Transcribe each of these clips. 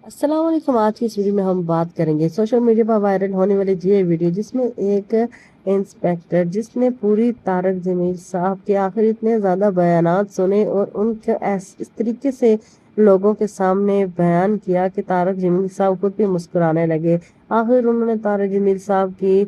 अस्सलाम वालेकुम। आज की इस वीडियो में हम बात करेंगे सोशल मीडिया पर वायरल होने वाली ये वीडियो, जिसमें एक इंस्पेक्टर जिसने पूरी तारक जमील साहब के आखिर इतने ज़्यादा बयानात सुने और उनके इस तरीके से लोगों के सामने बयान किया कि तारक जमील साहब खुद भी मुस्कुराने लगे। आखिर उन्होंने तारक जमील साहब की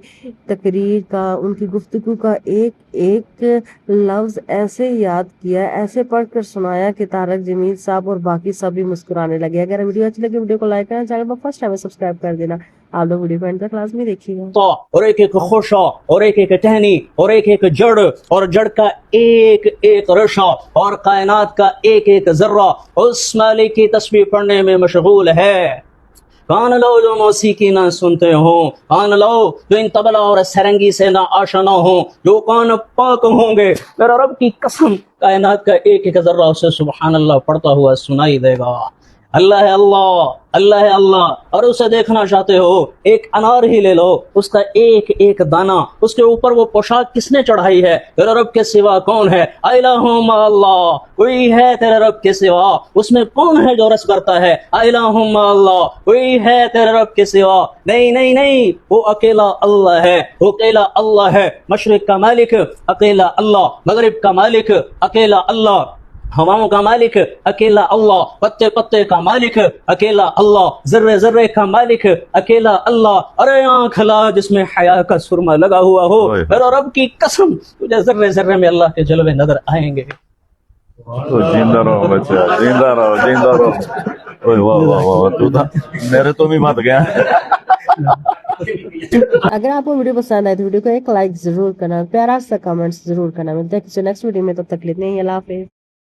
तकरीर का, उनकी गुफ्तगू का एक एक लफ्ज़ ऐसे याद किया, ऐसे पढ़कर सुनाया कि तारक जमील साहब और बाकी सब भी मुस्कुराने लगे। अगर वीडियो अच्छी लगे वीडियो को लाइक करना, चैनल पर फर्स्ट टाइम सब्सक्राइब कर देना। आप लोग वीडियो को एंड तक क्लास में देखिएगा। तो और एक एक खुशा और एक एक टहनी और एक जड़ और जड़ का एक एक रेशा और कायनात का एक एक जर्रा उस मालिक की तस्बीह पढ़ने में मशगूल है। कान लो जो मौसीकी ना सुनते हो, कान लो जो इन तबला और सरंगी से ना आशना हो, जो कान पाक होंगे मेरा रब की कसम कायनात का एक एक जर्रा उसे सुबहान अल्लाह पढ़ता हुआ सुनाई देगा। अल्लाह है अल्लाह, अल्लाह है अल्लाह। और उसे देखना चाहते हो, एक अनार ही ले लो, उसका एक एक दाना, उसके ऊपर वो पोशाक किसने चढ़ाई है? तेरे रब के सिवा कौन है? इलाहुम्मा अल्लाह, कोई है तेरे रब के सिवा? उसमें कौन है जो रस करता है? इलाहुम्मा अल्लाह, कोई है तेरे रब के सिवा? नहीं नहीं नहीं, वो अकेला अल्लाह है, वो अकेला अल्लाह है। मशरिक का मालिक अकेला अल्लाह, मगरिब का मालिक अकेला अल्लाह, हवाओं का मालिक अकेला अल्लाह, पत्ते पत्ते का मालिक अकेला अल्लाह, जर्रे जर्रे का मालिक अकेला अल्लाह। अरे आँख ला जिसमें हया का सुरमा लगा हुआ हो, मेरे रब की कसम तुझे जर्रे जर्रे में अल्लाह के जलवे नजर आएंगे। तो जिंदा रहो बच्चा, जिंदा रहो, जिंदा रहो। ओए वाह वाह वाह, तू तो मेरे तो भी मत गया। अगर आपको वीडियो पसंद आए तो वीडियो को एक लाइक जरूर करना, प्यारा सा कमेंट्स जरूर करना। मिलते हैं किसी नेक्स्ट वीडियो में, तब तक के लिए अल्लाह हाफिज़।